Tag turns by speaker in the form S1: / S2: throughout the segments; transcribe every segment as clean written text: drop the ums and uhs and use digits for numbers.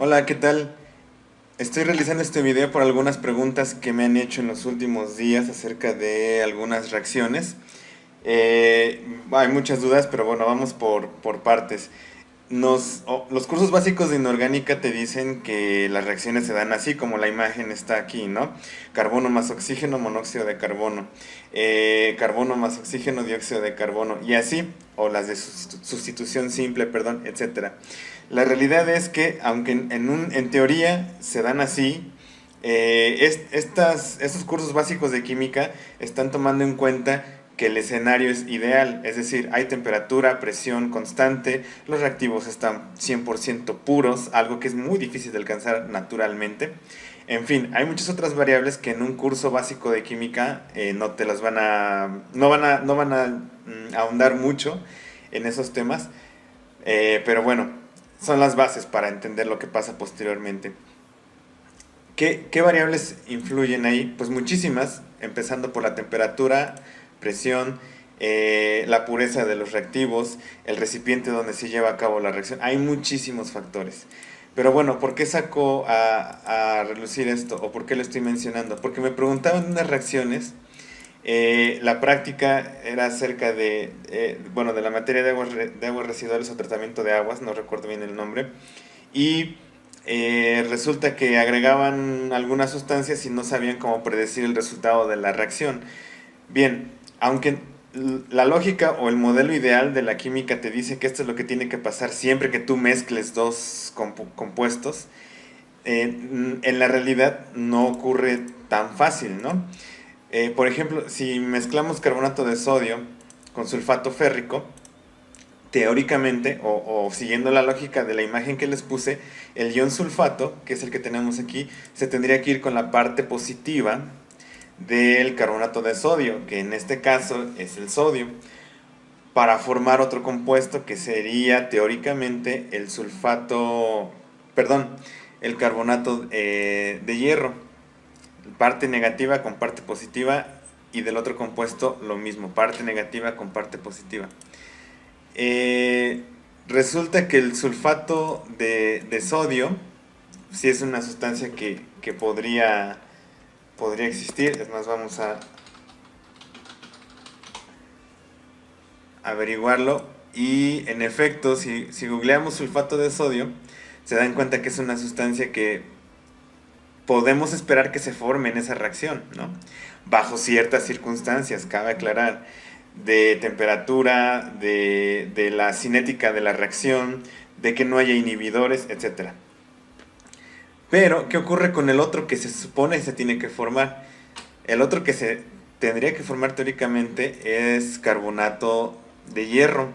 S1: Hola, ¿qué tal? Estoy realizando este video por algunas preguntas que me han hecho en los últimos días acerca de algunas reacciones. Hay muchas dudas, pero bueno, vamos por partes. Los cursos básicos de inorgánica te dicen que las reacciones se dan así, como la imagen está aquí, ¿no? Carbono más oxígeno, monóxido de carbono. Carbono más oxígeno, dióxido de carbono. Y así, o las de sustitución simple, perdón, etcétera. La realidad es que, aunque en teoría se dan así, estos cursos básicos de química están tomando en cuenta que el escenario es ideal, es decir, hay temperatura, presión constante, los reactivos están 100% puros, algo que es muy difícil de alcanzar naturalmente. En fin, hay muchas otras variables que en un curso básico de química no te las van a, no van a ahondar mucho en esos temas, pero bueno, son las bases para entender lo que pasa posteriormente. ¿Qué variables influyen ahí? Pues muchísimas, empezando por la temperatura, presión, la pureza de los reactivos, el recipiente donde se lleva a cabo la reacción. Hay muchísimos factores. Pero bueno, ¿por qué saco a relucir esto? ¿O por qué lo estoy mencionando? Porque me preguntaban de unas reacciones. La práctica era acerca bueno, de la materia de aguas residuales o tratamiento de aguas, no recuerdo bien el nombre. Y resulta que agregaban algunas sustancias y no sabían cómo predecir el resultado de la reacción. Bien, aunque la lógica o el modelo ideal de la química te dice que esto es lo que tiene que pasar siempre que tú mezcles dos compuestos, en la realidad no ocurre tan fácil, ¿no? Por ejemplo, si mezclamos carbonato de sodio con sulfato férrico, teóricamente, o siguiendo la lógica de la imagen que les puse, el ion sulfato, que es el que tenemos aquí, se tendría que ir con la parte positiva del carbonato de sodio, que en este caso es el sodio, para formar otro compuesto que sería teóricamente el sulfato, perdón, el carbonato de hierro, parte negativa con parte positiva, y del otro compuesto lo mismo, parte negativa con parte positiva. Eh, Resulta que el sulfato de sodio sí es una sustancia que podría existir. Es más, vamos a averiguarlo. Y en efecto, si googleamos sulfato de sodio, se dan cuenta que es una sustancia que podemos esperar que se forme en esa reacción, ¿no? Bajo ciertas circunstancias, cabe aclarar, de temperatura, de la cinética de la reacción, de que no haya inhibidores, etcétera. Pero, ¿qué ocurre con el otro que se supone se tiene que formar? El otro que se tendría que formar teóricamente es carbonato de hierro.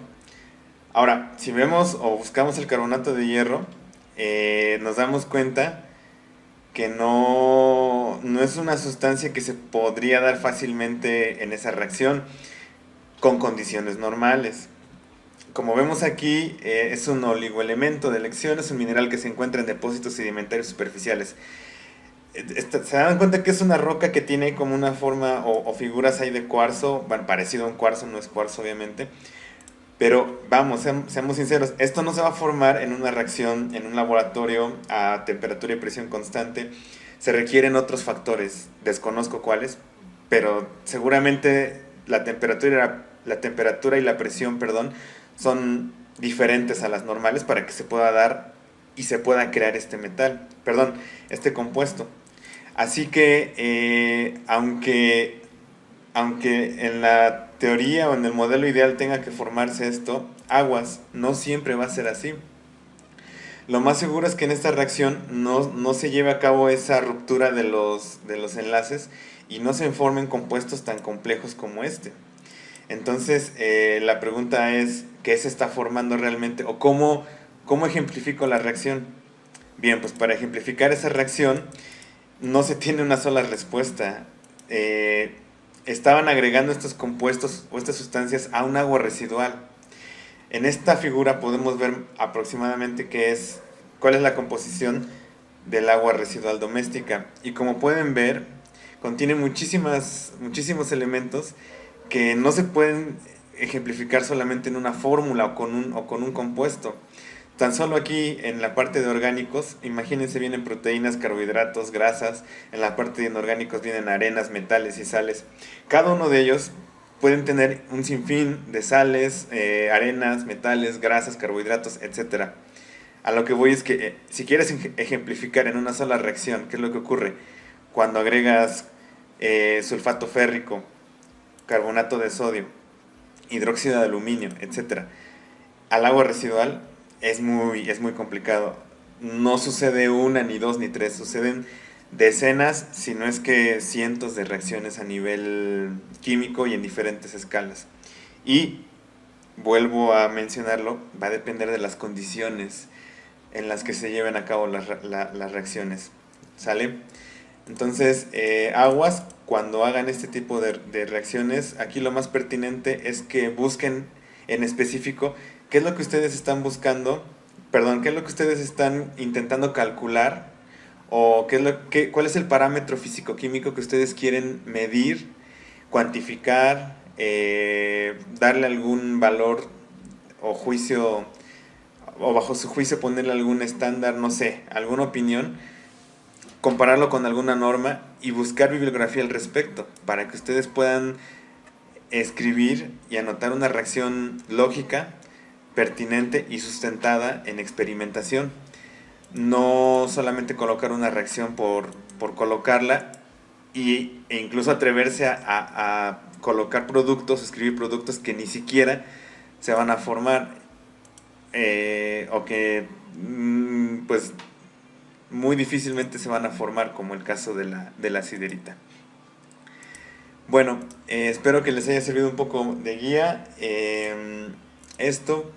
S1: Ahora, si vemos o buscamos el carbonato de hierro, nos damos cuenta que no es una sustancia que se podría dar fácilmente en esa reacción con condiciones normales. Como vemos aquí, es un oligoelemento de elección, es un mineral que se encuentra en depósitos sedimentarios superficiales. Se dan cuenta que es una roca que tiene como una forma o figuras ahí de cuarzo, bueno, parecido a un cuarzo, no es cuarzo obviamente, pero vamos, seamos sinceros, esto no se va a formar en una reacción en un laboratorio a temperatura y presión constante. Se requieren otros factores, desconozco cuáles, pero seguramente la temperatura y la presión, perdón, son diferentes a las normales para que se pueda dar y se pueda crear este metal, perdón, este compuesto. Así que, aunque en la teoría o en el modelo ideal tenga que formarse esto, aguas, no siempre va a ser así. Lo más seguro es que en esta reacción no se lleve a cabo esa ruptura de los enlaces y no se formen compuestos tan complejos como este. Entonces, la pregunta es, ¿qué se está formando realmente? ¿O cómo ejemplifico la reacción? Bien, pues para ejemplificar esa reacción no se tiene una sola respuesta. Estaban agregando estos compuestos o estas sustancias a un agua residual. En esta figura podemos ver aproximadamente cuál es la composición del agua residual doméstica. Y como pueden ver, contiene muchísimos elementos que no se pueden ejemplificar solamente en una fórmula o con un compuesto. Tan solo aquí en la parte de orgánicos, imagínense, vienen proteínas, carbohidratos, grasas. En la parte de inorgánicos vienen arenas, metales y sales. Cada uno de ellos pueden tener un sinfín de sales, arenas, metales, grasas, carbohidratos, etcétera. A lo que voy es que si quieres ejemplificar en una sola reacción, ¿qué es lo que ocurre? Cuando agregas sulfato férrico, carbonato de sodio, hidróxido de aluminio, etcétera, al agua residual, es muy complicado. No sucede una, ni dos, ni tres, suceden decenas, si no es que cientos de reacciones a nivel químico y en diferentes escalas. Y vuelvo a mencionarlo, va a depender de las condiciones en las que se lleven a cabo las reacciones. ¿Sale? Entonces, aguas, cuando hagan este tipo de reacciones, aquí lo más pertinente es que busquen en específico qué es lo que ustedes están buscando, perdón, qué es lo que ustedes están intentando calcular o cuál es el parámetro físico-químico que ustedes quieren medir, cuantificar, darle algún valor o juicio, o bajo su juicio ponerle algún estándar, no sé, alguna opinión, compararlo con alguna norma y buscar bibliografía al respecto para que ustedes puedan escribir y anotar una reacción lógica, pertinente y sustentada en experimentación. No solamente colocar una reacción por colocarla e incluso atreverse a colocar productos, escribir productos que ni siquiera se van a formar o que pues muy difícilmente se van a formar, como el caso de la siderita. Bueno, espero que les haya servido un poco de guía esto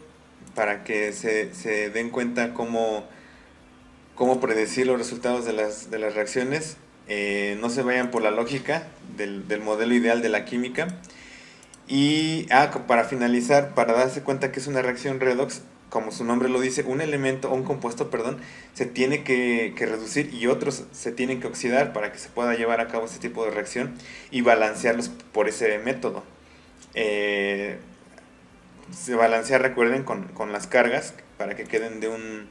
S1: para que se den cuenta cómo predecir los resultados de las reacciones. No se vayan por la lógica del modelo ideal de la química. Y para finalizar, para darse cuenta que es una reacción redox, como su nombre lo dice, un elemento o un compuesto, perdón, se tiene que reducir y otros se tienen que oxidar para que se pueda llevar a cabo este tipo de reacción y balancearlos por ese método. Se balancea, recuerden, con las cargas para que queden de un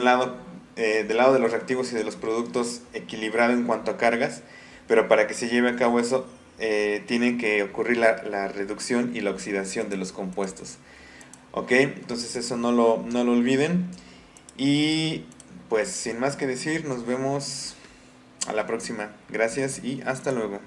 S1: lado, del lado de los reactivos y de los productos equilibrado en cuanto a cargas, pero para que se lleve a cabo eso tiene que ocurrir la reducción y la oxidación de los compuestos. Ok, entonces eso no lo olviden. Y pues sin más que decir, nos vemos a la próxima. Gracias y hasta luego.